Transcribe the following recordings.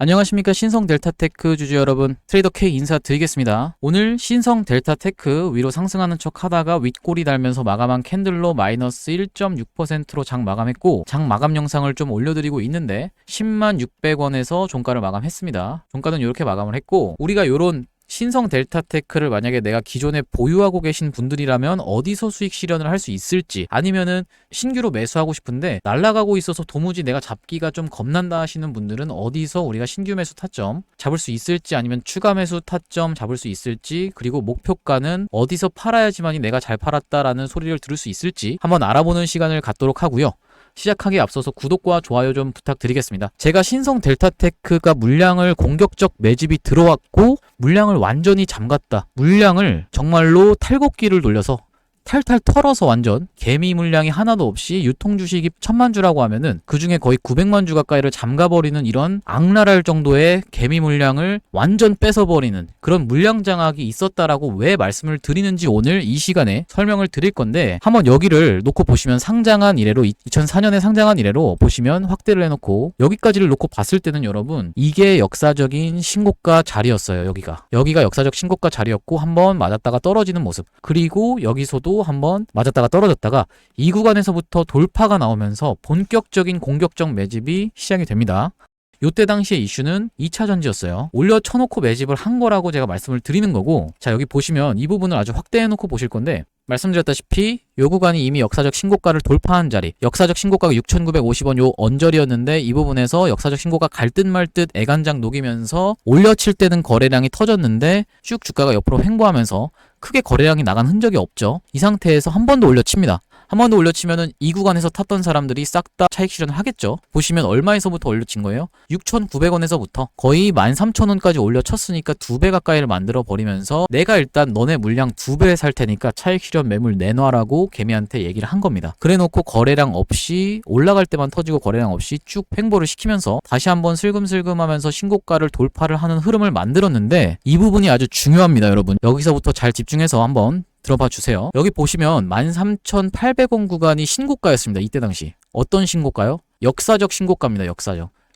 안녕하십니까. 신성 델타테크 주주 여러분, 트레이더 K 인사드리겠습니다. 오늘 신성 델타테크 위로 상승하는 척 하다가 윗꼬리 달면서 마감한 캔들로 마이너스 1.6%로 장 마감했고, 장 마감 영상을 좀 올려드리고 있는데 10만 600원에서 종가를 마감했습니다. 종가는 이렇게 마감을 했고, 우리가 요런 신성 델타테크를 만약에 내가 기존에 보유하고 계신 분들이라면 어디서 수익 실현을 할 수 있을지, 아니면은 신규로 매수하고 싶은데 날아가고 있어서 도무지 내가 잡기가 좀 겁난다 하시는 분들은 어디서 우리가 신규 매수 타점 잡을 수 있을지, 아니면 추가 매수 타점 잡을 수 있을지, 그리고 목표가는 어디서 팔아야지만이 내가 잘 팔았다라는 소리를 들을 수 있을지 한번 알아보는 시간을 갖도록 하고요. 시작하기에 앞서서 구독과 좋아요 좀 부탁드리겠습니다. 제가 신성 델타테크가 물량을 공격적 매집이 들어왔고 물량을 완전히 잠갔다, 물량을 정말로 탈곡기를 돌려서 탈탈 털어서 완전 개미 물량이 하나도 없이 유통 주식이 1000만 주라고 하면은 그 중에 거의 900만 주 가까이를 잠가버리는 이런 악랄할 정도의 개미 물량을 완전 뺏어버리는 그런 물량 장악이 있었다라고 왜 말씀을 드리는지 오늘 이 시간에 설명을 드릴 건데, 한번 여기를 놓고 보시면 상장한 이래로 2004년에 상장한 이래로 보시면 확대를 해놓고 여기까지를 놓고 봤을 때는 여러분, 이게 역사적인 신고가 자리였어요. 여기가 역사적 신고가 자리였고 한번 맞았다가 떨어지는 모습, 그리고 여기서도 한번 맞았다가 떨어졌다가 이 구간에서부터 돌파가 나오면서 본격적인 공격적 매집이 시작이 됩니다. 요때 당시의 이슈는 2차 전지였어요. 올려 쳐놓고 매집을 한 거라고 제가 말씀을 드리는 거고, 자 여기 보시면 이 부분을 아주 확대해 놓고 보실 건데, 말씀드렸다시피 요 구간이 이미 역사적 신고가를 돌파한 자리, 역사적 신고가가 6,950원 요 언저리였는데 이 부분에서 역사적 신고가 갈 듯 말 듯 애간장 녹이면서 올려칠 때는 거래량이 터졌는데 쭉 주가가 옆으로 횡보하면서 크게 거래량이 나간 흔적이 없죠. 이 상태에서 한 번 더 올려칩니다. 한 번 더 올려치면은 이 구간에서 탔던 사람들이 싹 다 차익 실현을 하겠죠. 보시면 얼마에서부터 올려친 거예요? 6,900원에서부터 거의 13,000원까지 올려쳤으니까 2배 가까이를 만들어 버리면서 내가 일단 너네 물량 2배 살 테니까 차익 실현 매물 내놔라고 개미한테 얘기를 한 겁니다. 그래 놓고 거래량 없이 올라갈 때만 터지고 거래량 없이 쭉 횡보를 시키면서 다시 한번 슬금슬금 하면서 신고가를 돌파를 하는 흐름을 만들었는데, 이 부분이 아주 중요합니다. 여러분 여기서부터 잘 집중해서 한번 들어봐 주세요. 여기 보시면 13,800원 구간이 신고가였습니다. 이때 당시 어떤 신고가요? 역사적 신고가입니다.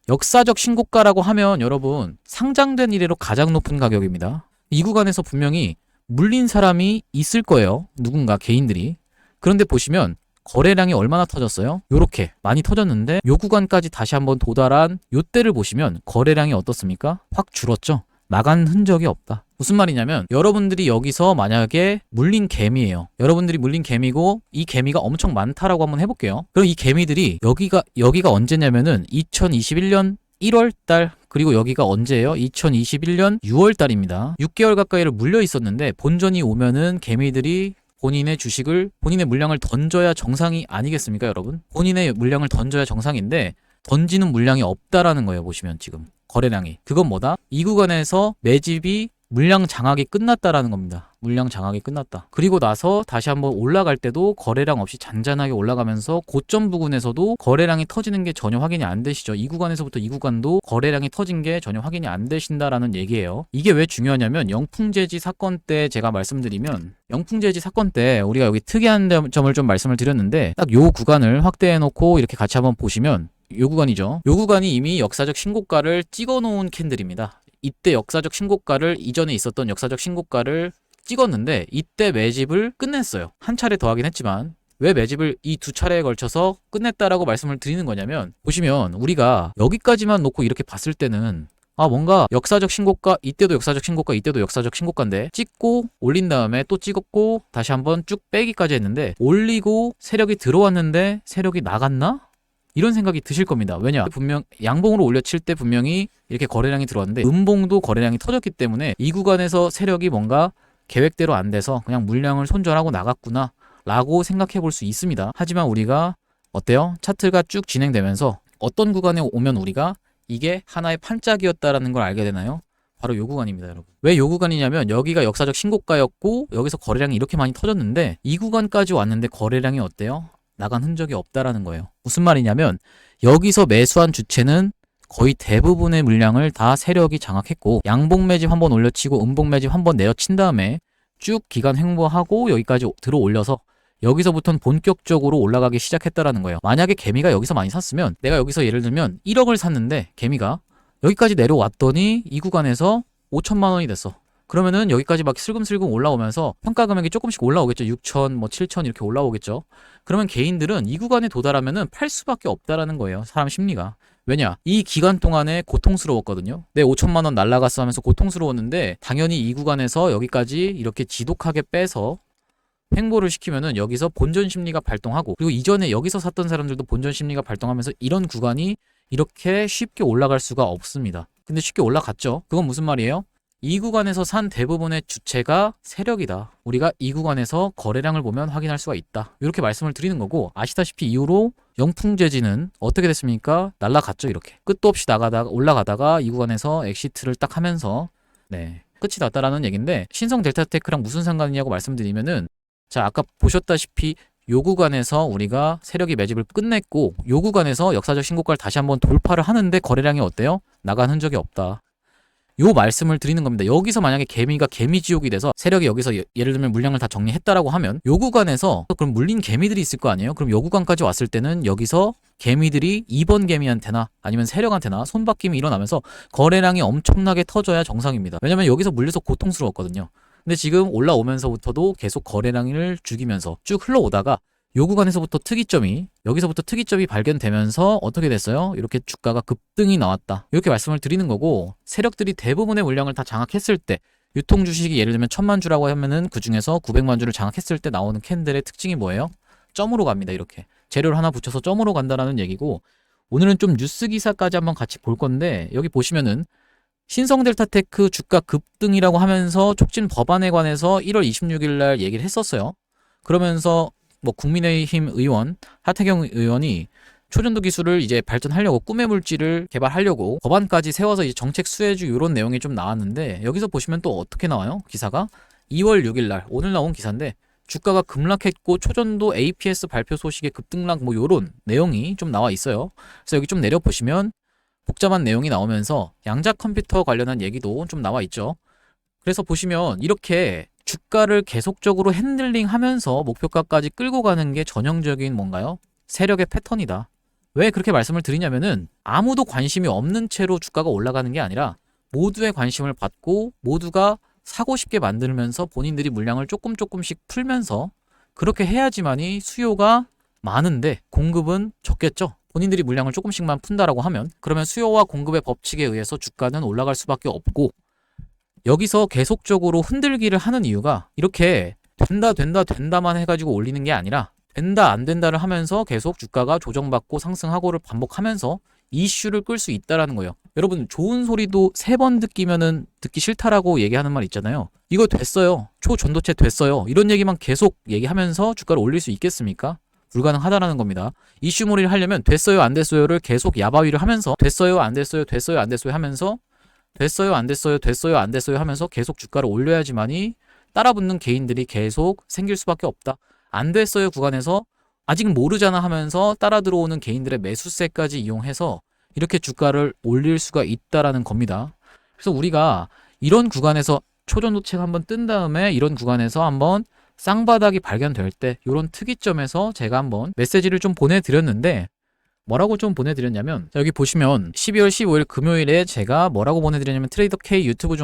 역사적 신고가라고 하면 여러분 상장된 이래로 가장 높은 가격입니다. 이 구간에서 분명히 물린 사람이 있을 거예요. 누군가 개인들이. 그런데 보시면 거래량이 얼마나 터졌어요? 요렇게 많이 터졌는데 요 구간까지 다시 한번 도달한 요 때를 보시면 거래량이 어떻습니까? 확 줄었죠? 나간 흔적이 없다. 무슨 말이냐면 여러분들이 여기서 만약에 물린 개미예요. 여러분들이 물린 개미고 이 개미가 엄청 많다라고 한번 해볼게요. 그럼 이 개미들이 여기가 언제냐면은 2021년 1월달, 그리고 여기가 언제예요? 2021년 6월달입니다. 6개월 가까이를 물려 있었는데 본전이 오면은 개미들이 본인의 주식을, 본인의 물량을 던져야 정상이 아니겠습니까 여러분? 본인의 물량을 던져야 정상인데 던지는 물량이 없다라는 거예요. 보시면 지금 거래량이. 그건 뭐다? 이 구간에서 매집이 물량 장악이 끝났다라는 겁니다. 물량 장악이 끝났다. 그리고 나서 다시 한번 올라갈 때도 거래량 없이 잔잔하게 올라가면서 고점 부근에서도 거래량이 터지는 게 전혀 확인이 안 되시죠. 이 구간에서부터 이 구간도 거래량이 터진 게 전혀 확인이 안 되신다라는 얘기예요. 이게 왜 중요하냐면 영풍재지 사건 때 제가 말씀드리면, 영풍재지 사건 때 우리가 여기 특이한 점을 좀 말씀을 드렸는데, 딱 요 구간을 확대해 놓고 이렇게 같이 한번 보시면 요 구간이죠. 요 구간이 이미 역사적 신고가를 찍어 놓은 캔들입니다. 이때 역사적 신고가를, 이전에 있었던 역사적 신고가를 찍었는데 이때 매집을 끝냈어요. 한 차례 더 하긴 했지만 왜 매집을 이 두 차례에 걸쳐서 끝냈다라고 말씀을 드리는 거냐면, 보시면 우리가 여기까지만 놓고 이렇게 봤을 때는 뭔가 역사적 신고가, 이때도 역사적 신고가, 이때도 역사적 신고가인데 찍고 올린 다음에 또 찍었고 다시 한번 쭉 빼기까지 했는데, 올리고 세력이 들어왔는데 세력이 나갔나? 이런 생각이 드실 겁니다. 왜냐? 분명 양봉으로 올려칠 때 분명히 이렇게 거래량이 들어왔는데 음봉도 거래량이 터졌기 때문에 이 구간에서 세력이 뭔가 계획대로 안 돼서 그냥 물량을 손절하고 나갔구나 라고 생각해 볼 수 있습니다. 하지만 우리가 어때요? 차트가 쭉 진행되면서 어떤 구간에 오면 우리가 이게 하나의 판짝이었다라는 걸 알게 되나요? 바로 요 구간입니다, 여러분. 왜 요 구간이냐면 여기가 역사적 신고가였고 여기서 거래량이 이렇게 많이 터졌는데 이 구간까지 왔는데 거래량이 어때요? 나간 흔적이 없다라는 거예요. 무슨 말이냐면 여기서 매수한 주체는 거의 대부분의 물량을 다 세력이 장악했고, 양봉 매집 한번 올려치고 음봉 매집 한번 내려친 다음에 쭉 기간 횡보하고 여기까지 들어 올려서 여기서부터는 본격적으로 올라가기 시작했다라는 거예요. 만약에 개미가 여기서 많이 샀으면, 내가 여기서 예를 들면 1억을 샀는데 개미가 여기까지 내려왔더니 이 구간에서 5천만 원이 됐어. 그러면은 여기까지 막 슬금슬금 올라오면서 평가 금액이 조금씩 올라오겠죠. 6천, 뭐 7천 이렇게 올라오겠죠. 그러면 개인들은 이 구간에 도달하면은 팔 수밖에 없다라는 거예요. 사람 심리가. 왜냐? 이 기간 동안에 고통스러웠거든요. 내 5천만 원 날라갔어 하면서 고통스러웠는데 당연히 이 구간에서 여기까지 이렇게 지독하게 빼서 횡보를 시키면은 여기서 본전 심리가 발동하고, 그리고 이전에 여기서 샀던 사람들도 본전 심리가 발동하면서 이런 구간이 이렇게 쉽게 올라갈 수가 없습니다. 근데 쉽게 올라갔죠. 그건 무슨 말이에요? 이 구간에서 산 대부분의 주체가 세력이다. 우리가 이 구간에서 거래량을 보면 확인할 수가 있다. 이렇게 말씀을 드리는 거고, 아시다시피 이후로 영풍재지는 어떻게 됐습니까? 날라갔죠. 이렇게 끝도 없이 나가다가 올라가다가 이 구간에서 엑시트를 딱 하면서 끝이 났다라는 얘기인데, 신성 델타테크랑 무슨 상관이냐고 말씀드리면은, 자, 아까 보셨다시피 요 구간에서 우리가 세력이 매집을 끝냈고, 요 구간에서 역사적 신고가를 다시 한번 돌파를 하는데 거래량이 어때요? 나간 흔적이 없다. 요 말씀을 드리는 겁니다. 여기서 만약에 개미가 개미지옥이 돼서 세력이 여기서 예를 들면 물량을 다 정리했다라고 하면, 요 구간에서 그럼 물린 개미들이 있을 거 아니에요? 그럼 요 구간까지 왔을 때는 여기서 개미들이 2번 개미한테나 아니면 세력한테나 손바뀜이 일어나면서 거래량이 엄청나게 터져야 정상입니다. 왜냐면 여기서 물려서 고통스러웠거든요. 근데 지금 올라오면서부터도 계속 거래량을 죽이면서 쭉 흘러오다가 요 구간에서부터 여기서부터 특이점이 발견되면서 어떻게 됐어요? 이렇게 주가가 급등이 나왔다. 이렇게 말씀을 드리는 거고, 세력들이 대부분의 물량을 다 장악했을 때, 유통 주식이 예를 들면 1000만 주라고 하면은 그 중에서 900만 주를 장악했을 때 나오는 캔들의 특징이 뭐예요? 점으로 갑니다. 이렇게 재료를 하나 붙여서 점으로 간다라는 얘기고, 오늘은 좀 뉴스 기사까지 한번 같이 볼 건데, 여기 보시면은 신성델타테크 주가 급등이라고 하면서 촉진 법안에 관해서 1월 26일 날 얘기를 했었어요. 그러면서 뭐 국민의힘 의원 하태경 의원이 초전도 기술을 이제 발전하려고, 꿈의 물질을 개발하려고 법안까지 세워서 이제 정책 수혜주 이런 내용이 좀 나왔는데, 여기서 보시면 또 어떻게 나와요? 기사가 2월 6일 날 오늘 나온 기사인데, 주가가 급락했고 초전도 APS 발표 소식에 급등락 뭐 요런 내용이 좀 나와 있어요. 그래서 여기 좀 내려 보시면 복잡한 내용이 나오면서 양자 컴퓨터 관련한 얘기도 좀 나와 있죠. 그래서 보시면 이렇게 주가를 계속적으로 핸들링 하면서 목표가까지 끌고 가는 게 전형적인 뭔가요? 세력의 패턴이다. 왜 그렇게 말씀을 드리냐면은, 아무도 관심이 없는 채로 주가가 올라가는 게 아니라 모두의 관심을 받고 모두가 사고 싶게 만들면서 본인들이 물량을 조금씩 풀면서, 그렇게 해야지만이 수요가 많은데 공급은 적겠죠. 본인들이 물량을 조금씩만 푼다라고 하면, 그러면 수요와 공급의 법칙에 의해서 주가는 올라갈 수밖에 없고, 여기서 계속적으로 흔들기를 하는 이유가 이렇게 된다만 해가지고 올리는 게 아니라, 된다 안 된다를 하면서 계속 주가가 조정받고 상승하고를 반복하면서 이슈를 끌 수 있다라는 거예요. 여러분, 좋은 소리도 3번 듣기면은 듣기 싫다라고 얘기하는 말 있잖아요. 이거 됐어요. 초전도체 됐어요. 이런 얘기만 계속 얘기하면서 주가를 올릴 수 있겠습니까? 불가능하다라는 겁니다. 이슈몰이를 하려면 됐어요 안 됐어요를 계속 야바위를 하면서, 됐어요 안 됐어요 하면서, 됐어요 안 됐어요 하면서 계속 주가를 올려야지만이 따라붙는 개인들이 계속 생길 수밖에 없다. 안 됐어요 구간에서 아직 모르잖아 하면서 따라 들어오는 개인들의 매수세까지 이용해서 이렇게 주가를 올릴 수가 있다라는 겁니다. 그래서 우리가 이런 구간에서 초전도체가 한번 뜬 다음에 이런 구간에서 한번 쌍바닥이 발견될 때, 이런 특이점에서 제가 한번 메시지를 좀 보내드렸는데, 뭐라고 좀 보내드렸냐면, 여기 보시면 12월 15일 금요일에 제가 뭐라고 보내드렸냐면, 트레이더 K 유튜브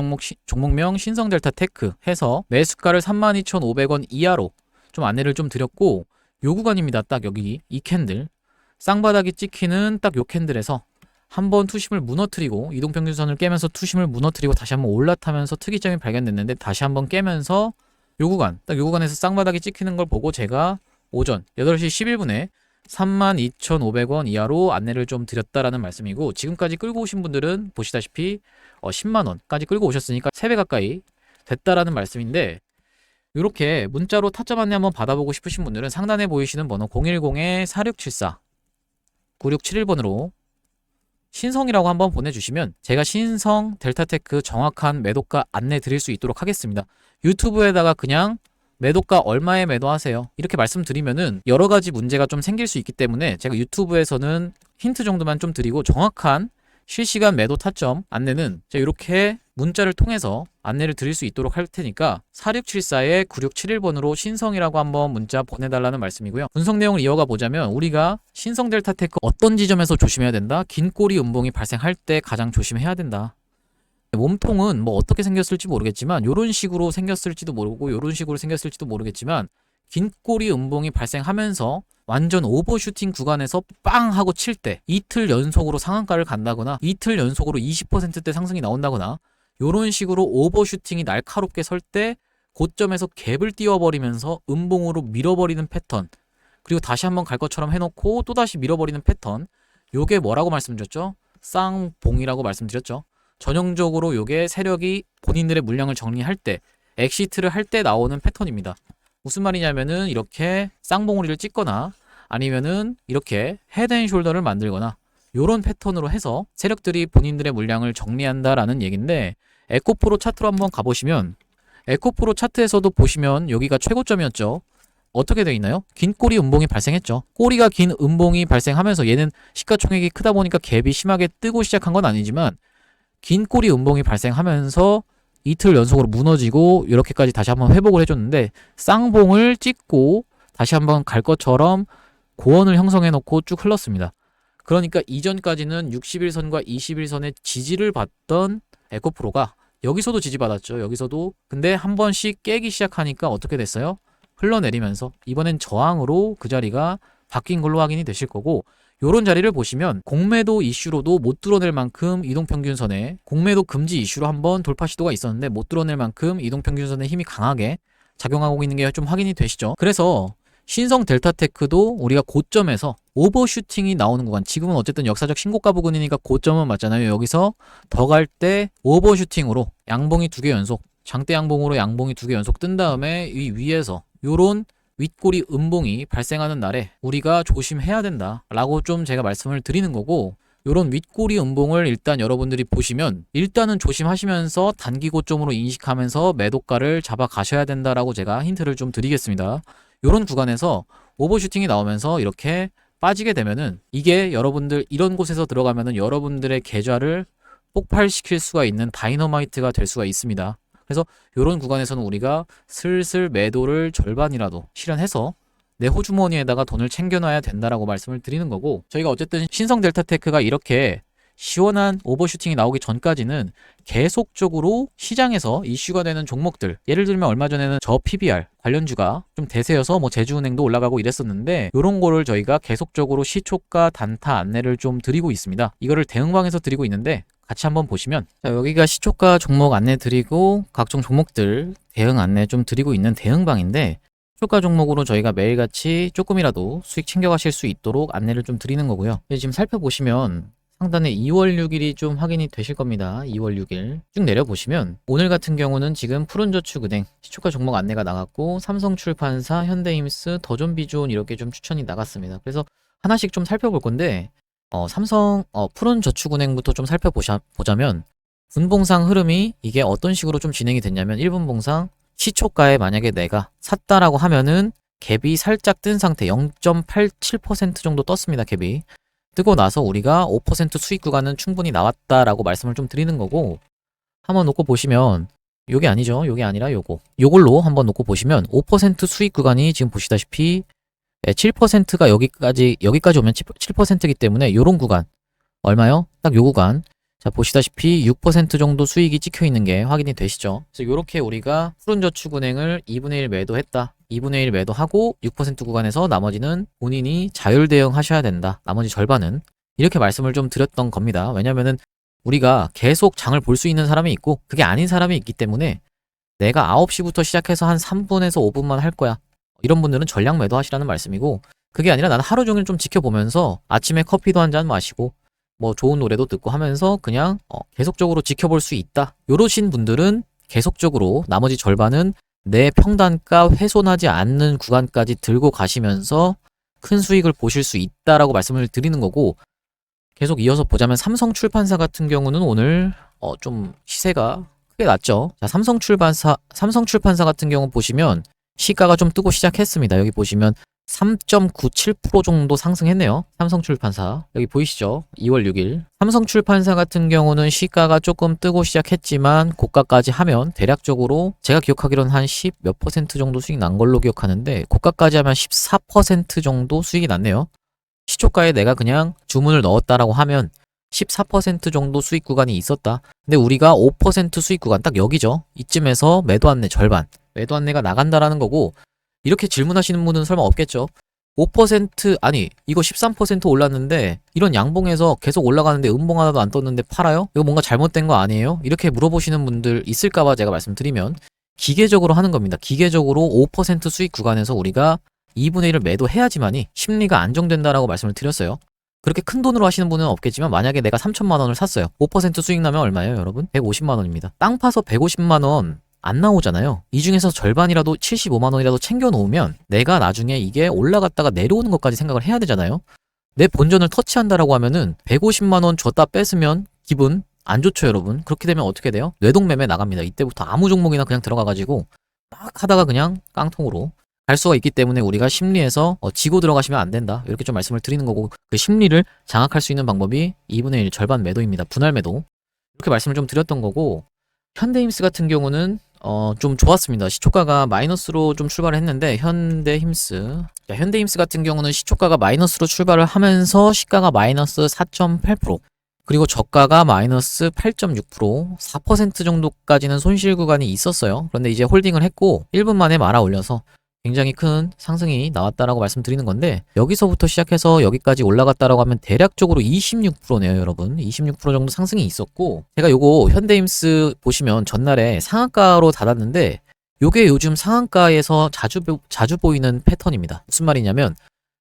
종목명 신성델타테크 해서 매수가를 32,500원 이하로 좀 안내를 좀 드렸고, 요 구간입니다. 딱 여기 이 캔들 쌍바닥이 찍히는 딱 요 캔들에서 한번 투심을 무너뜨리고, 이동평균선을 깨면서 투심을 무너뜨리고 다시 한번 올라타면서 특이점이 발견됐는데, 다시 한번 깨면서 요 구간, 딱 요 구간에서 쌍바닥이 찍히는 걸 보고 제가 오전 8시 11분에 32,500원 이하로 안내를 좀 드렸다라는 말씀이고, 지금까지 끌고 오신 분들은 보시다시피 10만원까지 끌고 오셨으니까 3배 가까이 됐다라는 말씀인데, 이렇게 문자로 타점 안내 한번 받아보고 싶으신 분들은 상단에 보이시는 번호 010-4674-9671번으로 신성이라고 한번 보내주시면 제가 신성 델타테크 정확한 매도가 안내 드릴 수 있도록 하겠습니다. 유튜브에다가 그냥 매도가 얼마에 매도하세요 이렇게 말씀드리면은 여러 가지 문제가 좀 생길 수 있기 때문에, 제가 유튜브에서는 힌트 정도만 좀 드리고 정확한 실시간 매도 타점 안내는 제가 이렇게 문자를 통해서 안내를 드릴 수 있도록 할 테니까 4674-9671번으로 신성이라고 한번 문자 보내달라는 말씀이고요. 분석 내용을 이어가 보자면 우리가 신성 델타 테크 어떤 지점에서 조심해야 된다? 긴 꼬리 음봉이 발생할 때 가장 조심해야 된다. 몸통은 뭐 어떻게 생겼을지 모르겠지만 이런 식으로 생겼을지도 모르고 이런 식으로 생겼을지도 모르겠지만 긴 꼬리 음봉이 발생하면서 완전 오버슈팅 구간에서 빵 하고 칠 때 이틀 연속으로 상한가를 간다거나 이틀 연속으로 20%대 상승이 나온다거나 이런 식으로 오버슈팅이 날카롭게 설 때 고점에서 갭을 띄워버리면서 음봉으로 밀어버리는 패턴, 그리고 다시 한번 갈 것처럼 해놓고 또다시 밀어버리는 패턴, 요게 뭐라고 말씀드렸죠? 쌍봉이라고 말씀드렸죠. 전형적으로 요게 세력이 본인들의 물량을 정리할 때 엑시트를 할 때 나오는 패턴입니다. 무슨 말이냐면은 이렇게 쌍봉우리를 찍거나 아니면은 이렇게 헤드앤숄더를 만들거나 요런 패턴으로 해서 세력들이 본인들의 물량을 정리한다라는 얘기인데, 에코프로 차트로 한번 가보시면 에코프로 차트에서도 보시면 여기가 최고점이었죠. 어떻게 되어 있나요? 긴 꼬리 음봉이 발생했죠. 꼬리가 긴 음봉이 발생하면서 얘는 시가총액이 크다 보니까 갭이 심하게 뜨고 시작한 건 아니지만 긴 꼬리 음봉이 발생하면서 이틀 연속으로 무너지고 이렇게까지 다시 한번 회복을 해줬는데, 쌍봉을 찍고 다시 한번 갈 것처럼 고원을 형성해 놓고 쭉 흘렀습니다. 그러니까 이전까지는 60일선과 20일선의 지지를 받던 에코프로가 여기서도 지지받았죠. 여기서도. 근데 한 번씩 깨기 시작하니까 어떻게 됐어요? 흘러내리면서 이번엔 저항으로 그 자리가 바뀐 걸로 확인이 되실 거고, 요런 자리를 보시면 공매도 이슈로도 못 뚫어낼 만큼 이동평균선에, 공매도 금지 이슈로 한번 돌파 시도가 있었는데 못 뚫어낼 만큼 이동평균선의 힘이 강하게 작용하고 있는 게 좀 확인이 되시죠. 그래서 신성 델타테크도 우리가 고점에서 오버슈팅이 나오는 구간, 지금은 어쨌든 역사적 신고가 부근이니까 고점은 맞잖아요. 여기서 더 갈 때 오버슈팅으로 양봉이 2개 연속, 장대 양봉으로 양봉이 2개 연속 뜬 다음에 이 위에서 요런 윗꼬리 음봉이 발생하는 날에 우리가 조심해야 된다 라고 좀 제가 말씀을 드리는 거고, 요런 윗꼬리 음봉을 일단 여러분들이 보시면 일단은 조심하시면서 단기 고점으로 인식하면서 매도가를 잡아 가셔야 된다라고 제가 힌트를 좀 드리겠습니다. 요런 구간에서 오버슈팅이 나오면서 이렇게 빠지게 되면은 이게 여러분들 이런 곳에서 들어가면은 여러분들의 계좌를 폭발시킬 수가 있는 다이너마이트가 될 수가 있습니다. 그래서 이런 구간에서는 우리가 슬슬 매도를 절반이라도 실현해서 내 호주머니에다가 돈을 챙겨놔야 된다라고 말씀을 드리는 거고, 저희가 어쨌든 신성 델타테크가 이렇게 시원한 오버슈팅이 나오기 전까지는 계속적으로 시장에서 이슈가 되는 종목들, 예를 들면 얼마 전에는 저 PBR 관련주가 좀 대세여서 뭐 제주은행도 올라가고 이랬었는데, 이런 거를 저희가 계속적으로 시초가 단타 안내를 좀 드리고 있습니다. 이거를 대응방에서 드리고 있는데 같이 한번 보시면, 자, 여기가 시초가 종목 안내 드리고 각종 종목들 대응 안내 좀 드리고 있는 대응방인데, 시초가 종목으로 저희가 매일같이 조금이라도 수익 챙겨가실 수 있도록 안내를 좀 드리는 거고요. 지금 살펴보시면 상단에 2월 6일이 좀 확인이 되실 겁니다. 2월 6일 쭉 내려보시면 오늘 같은 경우는 지금 푸른저축은행 시초가 종목 안내가 나갔고, 삼성출판사, 현대임스, 더존비존 이렇게 좀 추천이 나갔습니다. 그래서 하나씩 좀 살펴볼 건데, 푸른저축은행부터 좀 살펴보자면 분봉상 흐름이 이게 어떤 식으로 좀 진행이 됐냐면, 1분봉상 시초가에 만약에 내가 샀다라고 하면은 갭이 살짝 뜬 상태, 0.87% 정도 떴습니다. 갭이 뜨고 나서 우리가 5% 수익 구간은 충분히 나왔다라고 말씀을 좀 드리는 거고, 한번 놓고 보시면 요게 아니죠. 요게 아니라 요걸로 한번 놓고 보시면 5% 수익 구간이 지금 보시다시피 7%가 여기까지 오면 7%이기 때문에 요런 구간 얼마요? 딱 요 구간. 자, 보시다시피 6% 정도 수익이 찍혀 있는 게 확인이 되시죠. 그래서 요렇게 우리가 푸른저축은행을 2분의 1 매도했다. 2분의 1 매도하고 6% 구간에서 나머지는 본인이 자율 대응하셔야 된다. 나머지 절반은. 이렇게 말씀을 좀 드렸던 겁니다. 왜냐면은 우리가 계속 장을 볼 수 있는 사람이 있고 그게 아닌 사람이 있기 때문에 내가 9시부터 시작해서 한 3분에서 5분만 할 거야. 이런 분들은 전량 매도하시라는 말씀이고, 그게 아니라 나는 하루 종일 좀 지켜보면서 아침에 커피도 한 잔 마시고 뭐 좋은 노래도 듣고 하면서 그냥 계속적으로 지켜볼 수 있다. 요러신 분들은 계속적으로 나머지 절반은 내 평단가 훼손하지 않는 구간까지 들고 가시면서 큰 수익을 보실 수 있다라고 말씀을 드리는 거고, 계속 이어서 보자면 삼성출판사 같은 경우는 오늘 좀 시세가 크게 났죠. 자, 삼성출판사 같은 경우 보시면 시가가 좀 뜨고 시작했습니다. 여기 보시면 3.97% 정도 상승했네요. 삼성출판사. 여기 보이시죠? 2월 6일. 삼성출판사 같은 경우는 시가가 조금 뜨고 시작했지만 고가까지 하면 대략적으로 제가 기억하기로는 한 10 몇 퍼센트 정도 수익 난 걸로 기억하는데 고가까지 하면 14% 정도 수익이 났네요. 시초가에 내가 그냥 주문을 넣었다라고 하면 14% 정도 수익 구간이 있었다. 근데 우리가 5% 수익 구간 딱 여기죠. 이쯤에서 매도 안내 절반. 매도 안내가 나간다라는 거고 이렇게 질문하시는 분은 설마 없겠죠. 5% 아니 이거 13% 올랐는데 이런 양봉에서 계속 올라가는데 음봉 하나도 안 떴는데 팔아요? 이거 뭔가 잘못된 거 아니에요? 이렇게 물어보시는 분들 있을까봐 제가 말씀드리면 기계적으로 하는 겁니다. 기계적으로 5% 수익 구간에서 우리가 2분의 1을 매도해야지만이 심리가 안정된다라고 말씀을 드렸어요. 그렇게 큰 돈으로 하시는 분은 없겠지만 만약에 내가 3천만 원을 샀어요. 5% 수익 나면 얼마예요, 여러분? 150만 원입니다. 땅 파서 150만 원 안 나오잖아요. 이 중에서 절반이라도 75만 원이라도 챙겨 놓으면 내가 나중에 이게 올라갔다가 내려오는 것까지 생각을 해야 되잖아요. 내 본전을 터치한다라고 하면은 150만 원 줬다 뺏으면 기분 안 좋죠, 여러분. 그렇게 되면 어떻게 돼요? 뇌동매매 나갑니다. 이때부터 아무 종목이나 그냥 들어가가지고 막 하다가 그냥 깡통으로 갈 수가 있기 때문에 우리가 심리에서 지고 들어가시면 안 된다. 이렇게 좀 말씀을 드리는 거고 그 심리를 장악할 수 있는 방법이 2분의 1 절반 매도입니다. 분할 매도. 이렇게 말씀을 좀 드렸던 거고 현대힘스 같은 경우는 좀 좋았습니다. 시초가가 마이너스로 좀 출발을 했는데 현대힘스 같은 경우는 시초가가 마이너스로 출발을 하면서 시가가 마이너스 4.8% 그리고 저가가 마이너스 8.6% 4% 정도까지는 손실 구간이 있었어요. 그런데 이제 홀딩을 했고 1분 만에 말아 올려서 굉장히 큰 상승이 나왔다라고 말씀드리는 건데 여기서부터 시작해서 여기까지 올라갔다라고 하면 대략적으로 26%네요, 여러분. 26% 정도 상승이 있었고 제가 요거 현대힘스 보시면 전날에 상한가로 닫았는데 요게 요즘 상한가에서 자주 보이는 패턴입니다. 무슨 말이냐면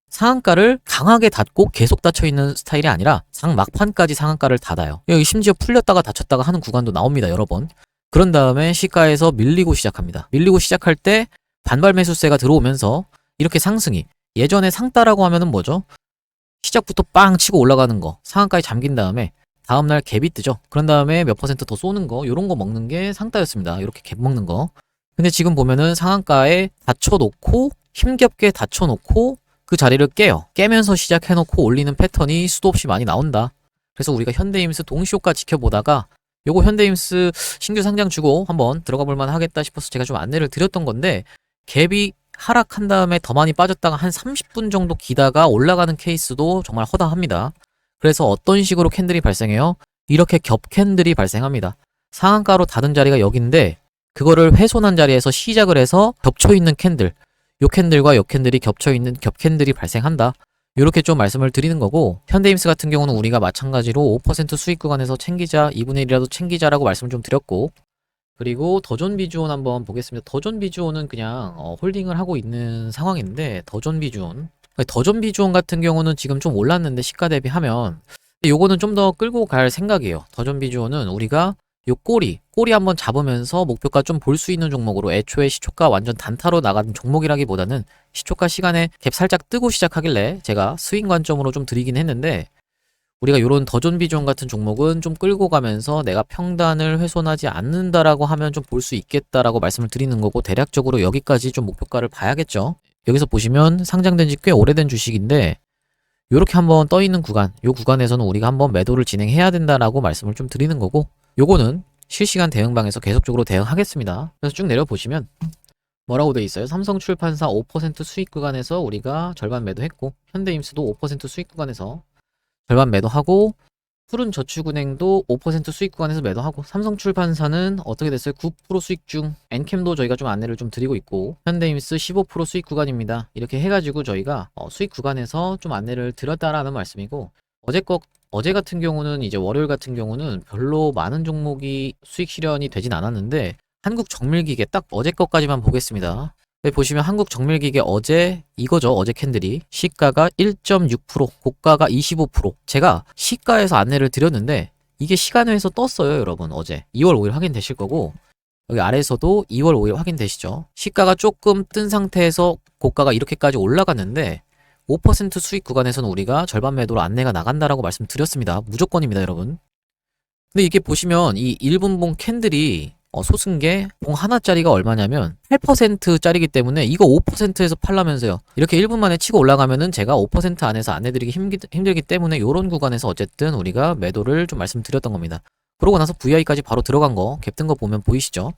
상한가를 강하게 닫고 계속 닫혀 있는 스타일이 아니라 장 막판까지 상한가를 닫아요. 여기 심지어 풀렸다가 닫혔다가 하는 구간도 나옵니다, 여러 번. 그런 다음에 시가에서 밀리고 시작합니다. 밀리고 시작할 때 반발 매수세가 들어오면서 이렇게 상승이 예전에 상따라고 하면은 뭐죠? 시작부터 빵 치고 올라가는 거 상한가에 잠긴 다음에 다음날 갭이 뜨죠. 그런 다음에 몇 퍼센트 더 쏘는 거 요런 거 먹는 게 상따였습니다. 이렇게 갭 먹는 거. 근데 지금 보면은 상한가에 닫혀놓고 힘겹게 닫혀놓고 그 자리를 깨면서 시작해놓고 올리는 패턴이 수도 없이 많이 나온다. 그래서 우리가 현대힘스 동시효과 지켜보다가 요거 현대힘스 신규 상장 주고 한번 들어가 볼만 하겠다 싶어서 제가 좀 안내를 드렸던 건데 갭이 하락한 다음에 더 많이 빠졌다가 한 30분 정도 기다가 올라가는 케이스도 정말 허다합니다. 그래서 어떤 식으로 캔들이 발생해요? 이렇게 겹 캔들이 발생합니다. 상한가로 닫은 자리가 여기인데 그거를 훼손한 자리에서 시작을 해서 겹쳐있는 캔들 요 캔들과 요 캔들이 겹쳐있는 겹 캔들이 발생한다. 이렇게 좀 말씀을 드리는 거고 현대힘스 같은 경우는 우리가 마찬가지로 5% 수익 구간에서 챙기자 2분의 1이라도 챙기자라고 말씀을 좀 드렸고 그리고 더존 비주온 한번 보겠습니다. 더존 비주온은 그냥 홀딩을 하고 있는 상황인데 더존 비주온 같은 경우는 지금 좀 올랐는데 시가 대비하면 요거는 좀 더 끌고 갈 생각이에요. 더존 비주온은 우리가 요 꼬리 한번 잡으면서 목표가 좀 볼 수 있는 종목으로 애초에 시초가 완전 단타로 나가는 종목이라기보다는 시초가 시간에 갭 살짝 뜨고 시작하길래 제가 스윙 관점으로 좀 드리긴 했는데 우리가 요런 더존 비주온 같은 종목은 좀 끌고 가면서 내가 평단을 훼손하지 않는다라고 하면 좀 볼 수 있겠다라고 말씀을 드리는 거고 대략적으로 여기까지 좀 목표가를 봐야겠죠. 여기서 보시면 상장된 지 꽤 오래된 주식인데 요렇게 한번 떠 있는 구간, 요 구간에서는 우리가 한번 매도를 진행해야 된다라고 말씀을 좀 드리는 거고 요거는 실시간 대응방에서 계속적으로 대응하겠습니다. 그래서 쭉 내려보시면 뭐라고 돼 있어요? 삼성출판사 5% 수익 구간에서 우리가 절반 매도했고 현대힘스도 5% 수익 구간에서 절반 매도하고 푸른저축은행도 5% 수익 구간에서 매도하고 삼성출판사는 어떻게 됐어요? 9% 수익 중 엔캠도 저희가 좀 안내를 좀 드리고 있고 현대힘스 15% 수익 구간입니다. 이렇게 해가지고 저희가 수익 구간에서 좀 안내를 드렸다라는 말씀이고 어제 같은 경우는 이제 월요일 같은 경우는 별로 많은 종목이 수익 실현이 되진 않았는데 한국정밀기계 딱 어제 것까지만 보겠습니다. 보시면 한국정밀기계 어제 이거죠. 어제 캔들이 시가가 1.6% 고가가 25% 제가 시가에서 안내를 드렸는데 이게 시간외에서 떴어요, 여러분. 어제 2월 5일 확인되실 거고 여기 아래에서도 2월 5일 확인되시죠. 시가가 조금 뜬 상태에서 고가가 이렇게까지 올라갔는데 5% 수익 구간에서는 우리가 절반 매도로 안내가 나간다라고 말씀드렸습니다. 무조건입니다, 여러분. 근데 이게 보시면 이 1분봉 캔들이 소승계 봉 하나짜리가 얼마냐면 8%짜리기 때문에 이거 5%에서 팔라면서요. 이렇게 1분 만에 치고 올라가면은 제가 5% 안에서 안내드리기 힘들기 때문에 이런 구간에서 어쨌든 우리가 매도를 좀 말씀드렸던 겁니다. 그러고 나서 VI까지 바로 들어간 거, 갭 뜬 거 보면 보이시죠?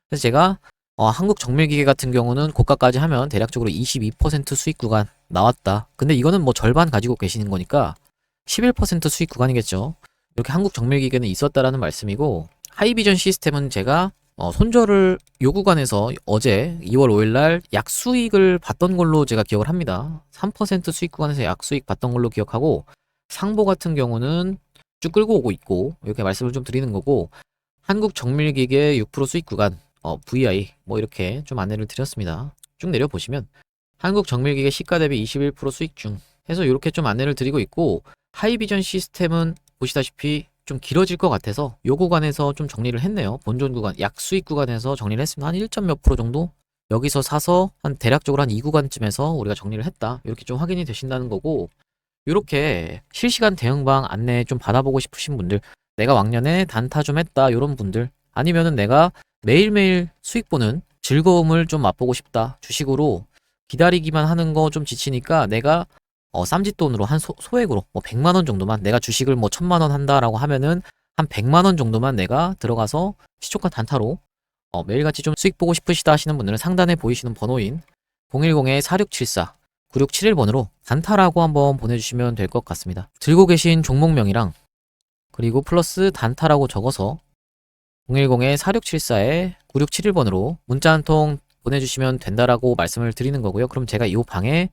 그래서 제가 한국 정밀기계 같은 경우는 고가까지 하면 대략적으로 22% 수익 구간 나왔다. 근데 이거는 뭐 절반 가지고 계시는 거니까 11% 수익 구간이겠죠. 이렇게 한국 정밀기계는 있었다라는 말씀이고, 하이비전 시스템은 제가 손절을 요 구간에서 어제 2월 5일날 약수익을 봤던 걸로 제가 기억을 합니다. 3% 수익 구간에서 약수익 봤던 걸로 기억하고, 상보 같은 경우는 쭉 끌고 오고 있고, 이렇게 말씀을 좀 드리는 거고, 한국 정밀기계 6% 수익 구간 VI 뭐 이렇게 좀 안내를 드렸습니다. 쭉 내려보시면 한국 정밀기계 시가 대비 21% 수익 중 해서 이렇게 좀 안내를 드리고 있고, 하이비전 시스템은 보시다시피 좀 길어질 것 같아서 요 구간에서 좀 정리를 했네요. 본존 구간, 약수익 구간에서 정리를 했습니다. 한 1점 몇 프로 정도? 여기서 사서 한 대략적으로 한 이 구간쯤에서 우리가 정리를 했다. 이렇게 좀 확인이 되신다는 거고, 이렇게 실시간 대응방 안내 좀 받아보고 싶으신 분들, 내가 왕년에 단타 좀 했다 이런 분들, 아니면은 내가 매일매일 수익 보는 즐거움을 좀 맛보고 싶다, 주식으로 기다리기만 하는 거 좀 지치니까 내가 쌈짓돈으로 한 소액으로 뭐 100만 원 정도만, 내가 주식을 뭐 1000만 원 한다라고 하면은 한 100만 원 정도만 내가 들어가서 시초가 단타로 매일같이 좀 수익 보고 싶으시다 하시는 분들은 상단에 보이시는 번호인 010-4674 9671번으로 단타라고 한번 보내주시면 될 것 같습니다. 들고 계신 종목명이랑 그리고 플러스 단타라고 적어서 010-4674에 9671번으로 문자 한 통 보내주시면 된다라고 말씀을 드리는 거고요. 그럼 제가 이 방에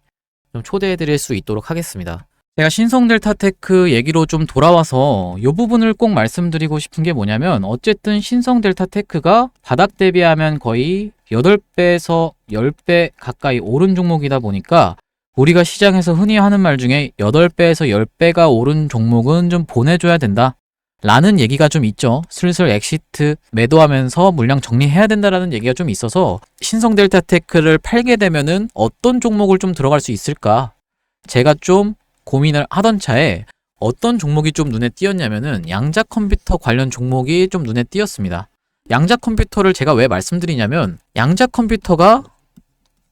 좀 초대해 드릴 수 있도록 하겠습니다. 제가 신성델타테크 얘기로 좀 돌아와서 이 부분을 꼭 말씀드리고 싶은 게 뭐냐면, 어쨌든 신성델타테크가 바닥 대비하면 거의 8배에서 10배 가까이 오른 종목이다 보니까, 우리가 시장에서 흔히 하는 말 중에 8배에서 10배가 오른 종목은 좀 보내줘야 된다 라는 얘기가 좀 있죠. 슬슬 엑시트 매도하면서 물량 정리해야 된다라는 얘기가 좀 있어서, 신성델타테크를 팔게 되면은 어떤 종목을 좀 들어갈 수 있을까 제가 좀 고민을 하던 차에 어떤 종목이 좀 눈에 띄었냐면은 양자 컴퓨터 관련 종목이 좀 눈에 띄었습니다. 양자 컴퓨터를 제가 왜 말씀드리냐면, 양자 컴퓨터가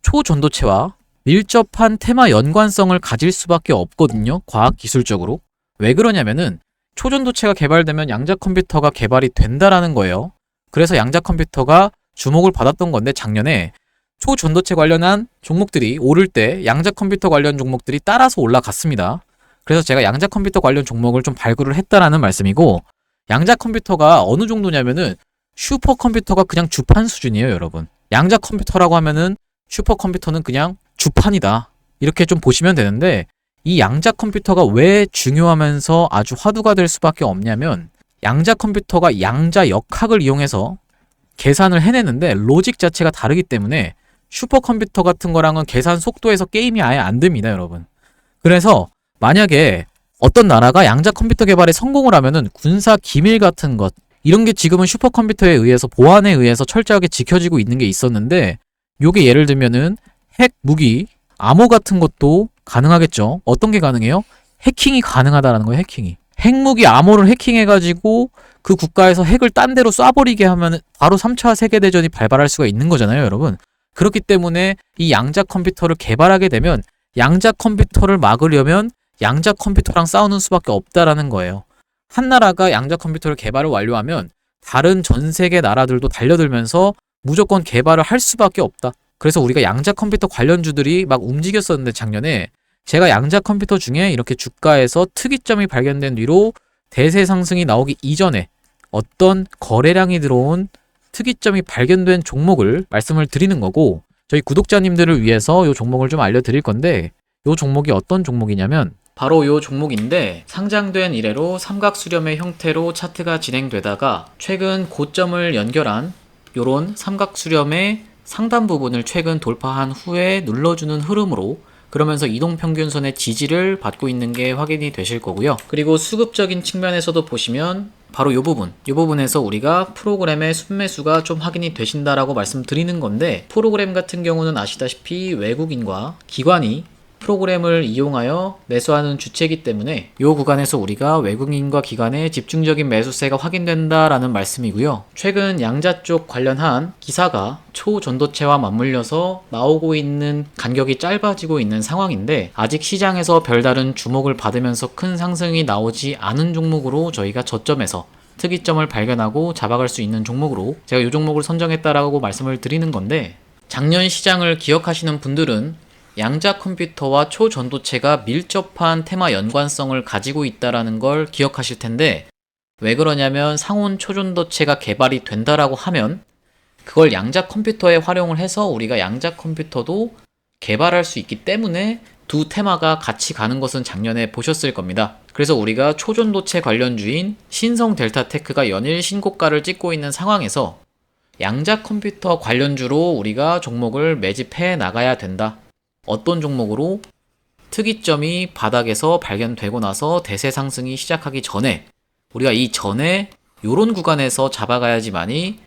초전도체와 밀접한 테마 연관성을 가질 수밖에 없거든요. 과학 기술적으로. 왜 그러냐면은 초전도체가 개발되면 양자 컴퓨터가 개발이 된다라는 거예요. 그래서 양자 컴퓨터가 주목을 받았던 건데, 작년에 초전도체 관련한 종목들이 오를 때 양자 컴퓨터 관련 종목들이 따라서 올라갔습니다. 그래서 제가 양자 컴퓨터 관련 종목을 좀 발굴을 했다라는 말씀이고, 양자 컴퓨터가 어느 정도냐면은 슈퍼컴퓨터가 그냥 주판 수준이에요, 여러분. 양자 컴퓨터라고 하면은 슈퍼컴퓨터는 그냥 주판이다, 이렇게 좀 보시면 되는데, 이 양자 컴퓨터가 왜 중요하면서 아주 화두가 될 수밖에 없냐면, 양자 컴퓨터가 양자 역학을 이용해서 계산을 해내는데 로직 자체가 다르기 때문에 슈퍼컴퓨터 같은 거랑은 계산 속도에서 게임이 아예 안 됩니다, 여러분. 그래서 만약에 어떤 나라가 양자 컴퓨터 개발에 성공을 하면은 군사 기밀 같은 것, 이런 게 지금은 슈퍼컴퓨터에 의해서, 보안에 의해서 철저하게 지켜지고 있는 게 있었는데, 요게 예를 들면은 핵 무기, 암호 같은 것도 가능하겠죠. 어떤 게 가능해요? 해킹이 가능하다라는 거예요, 해킹이. 핵무기 암호를 해킹해가지고 그 국가에서 핵을 딴 데로 쏴버리게 하면 바로 3차 세계대전이 발발할 수가 있는 거잖아요, 여러분. 그렇기 때문에 이 양자 컴퓨터를 개발하게 되면 양자 컴퓨터를 막으려면 양자 컴퓨터랑 싸우는 수밖에 없다라는 거예요. 한 나라가 양자 컴퓨터를 개발을 완료하면 다른 전 세계 나라들도 달려들면서 무조건 개발을 할 수밖에 없다. 그래서 우리가 양자 컴퓨터 관련주들이 막 움직였었는데, 작년에 제가 양자 컴퓨터 중에 이렇게 주가에서 특이점이 발견된 뒤로 대세 상승이 나오기 이전에 어떤 거래량이 들어온 특이점이 발견된 종목을 말씀을 드리는 거고, 저희 구독자님들을 위해서 이 종목을 좀 알려드릴 건데, 이 종목이 어떤 종목이냐면 바로 이 종목인데, 상장된 이래로 삼각수렴의 형태로 차트가 진행되다가 최근 고점을 연결한 요런 삼각수렴의 상단 부분을 최근 돌파한 후에 눌러주는 흐름으로, 그러면서 이동평균선의 지지를 받고 있는 게 확인이 되실 거고요. 그리고 수급적인 측면에서도 보시면 바로 이 부분에서 우리가 프로그램의 순매수가 좀 확인이 되신다라고 말씀드리는 건데, 프로그램 같은 경우는 아시다시피 외국인과 기관이 프로그램을 이용하여 매수하는 주체이기 때문에 이 구간에서 우리가 외국인과 기관의 집중적인 매수세가 확인된다라는 말씀이고요. 최근 양자 쪽 관련한 기사가 초전도체와 맞물려서 나오고 있는 간격이 짧아지고 있는 상황인데 아직 시장에서 별다른 주목을 받으면서 큰 상승이 나오지 않은 종목으로 저희가 저점에서 특이점을 발견하고 잡아갈 수 있는 종목으로 제가 이 종목을 선정했다라고 말씀을 드리는 건데, 작년 시장을 기억하시는 분들은 양자 컴퓨터와 초전도체가 밀접한 테마 연관성을 가지고 있다는 걸 기억하실 텐데, 왜 그러냐면 상온 초전도체가 개발이 된다라고 하면 그걸 양자 컴퓨터에 활용을 해서 우리가 양자 컴퓨터도 개발할 수 있기 때문에 두 테마가 같이 가는 것은 작년에 보셨을 겁니다. 그래서 우리가 초전도체 관련주인 신성 델타테크가 연일 신고가를 찍고 있는 상황에서 양자 컴퓨터 관련주로 우리가 종목을 매집해 나가야 된다. 어떤 종목으로? 특이점이 바닥에서 발견되고 나서 대세 상승이 시작하기 전에, 우리가 이 전에 요런 구간에서 잡아가야지만이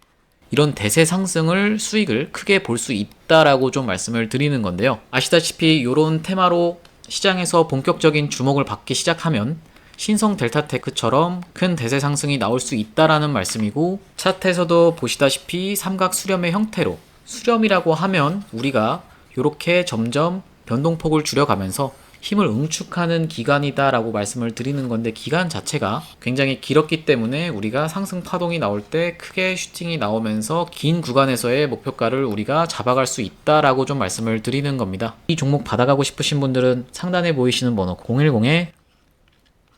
이런 대세 상승을 수익을 크게 볼 수 있다라고 좀 말씀을 드리는 건데요. 아시다시피 요런 테마로 시장에서 본격적인 주목을 받기 시작하면 신성 델타테크처럼 큰 대세 상승이 나올 수 있다라는 말씀이고, 차트에서도 보시다시피 삼각 수렴의 형태로, 수렴이라고 하면 우리가 이렇게 점점 변동폭을 줄여가면서 힘을 응축하는 기간이다 라고 말씀을 드리는 건데, 기간 자체가 굉장히 길었기 때문에 우리가 상승 파동이 나올 때 크게 슈팅이 나오면서 긴 구간에서의 목표가를 우리가 잡아갈 수 있다 라고 좀 말씀을 드리는 겁니다. 이 종목 받아가고 싶으신 분들은 상단에 보이시는 번호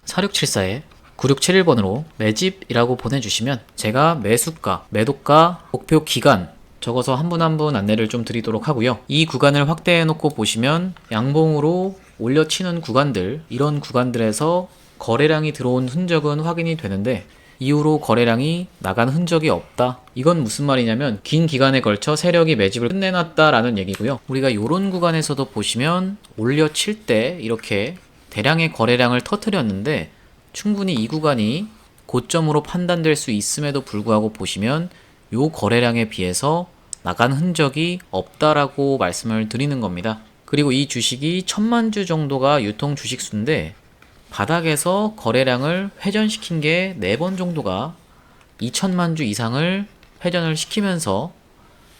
010-4674에 9671번으로 매집이라고 보내주시면 제가 매수가, 매도가, 목표 기간 적어서 한 분 한 분 안내를 좀 드리도록 하고요. 이 구간을 확대해 놓고 보시면 양봉으로 올려치는 구간들, 이런 구간들에서 거래량이 들어온 흔적은 확인이 되는데 이후로 거래량이 나간 흔적이 없다. 이건 무슨 말이냐면 긴 기간에 걸쳐 세력이 매집을 끝내놨다라는 얘기고요. 우리가 이런 구간에서도 보시면 올려칠 때 이렇게 대량의 거래량을 터뜨렸는데 충분히 이 구간이 고점으로 판단될 수 있음에도 불구하고 보시면 요 거래량에 비해서 나간 흔적이 없다라고 말씀을 드리는 겁니다. 그리고 이 주식이 1000만 주 정도가 유통 주식수인데 바닥에서 거래량을 회전시킨 게 4번 정도가 2000만 주 이상을 회전을 시키면서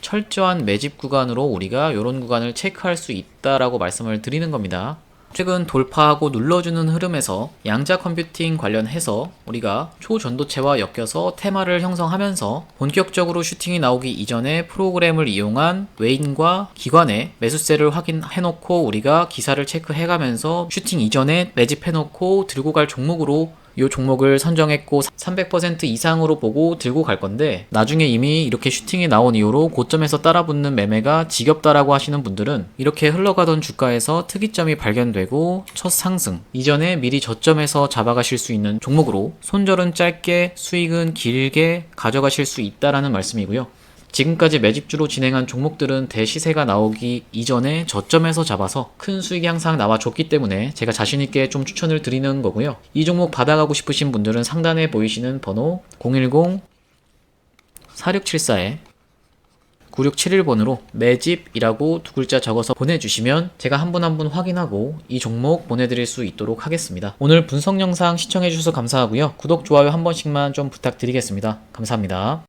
철저한 매집 구간으로 우리가 이런 구간을 체크할 수 있다라고 말씀을 드리는 겁니다. 최근 돌파하고 눌러주는 흐름에서 양자 컴퓨팅 관련해서 우리가 초전도체와 엮여서 테마를 형성하면서 본격적으로 슈팅이 나오기 이전에 프로그램을 이용한 외인과 기관의 매수세를 확인해놓고 우리가 기사를 체크해가면서 슈팅 이전에 매집해놓고 들고 갈 종목으로 이 종목을 선정했고 300% 이상으로 보고 들고 갈 건데, 나중에 이미 이렇게 슈팅이 나온 이후로 고점에서 따라붙는 매매가 지겹다라고 하시는 분들은 이렇게 흘러가던 주가에서 특이점이 발견되고 첫 상승 이전에 미리 저점에서 잡아가실 수 있는 종목으로 손절은 짧게 수익은 길게 가져가실 수 있다라는 말씀이고요. 지금까지 매집주로 진행한 종목들은 대시세가 나오기 이전에 저점에서 잡아서 큰 수익이 항상 나와줬기 때문에 제가 자신있게 좀 추천을 드리는 거고요. 이 종목 받아가고 싶으신 분들은 상단에 보이시는 번호 010-4674에 9671번으로 매집이라고 두 글자 적어서 보내주시면 제가 한 분 한 분 확인하고 이 종목 보내드릴 수 있도록 하겠습니다. 오늘 분석 영상 시청해주셔서 감사하고요. 구독, 좋아요 한 번씩만 좀 부탁드리겠습니다. 감사합니다.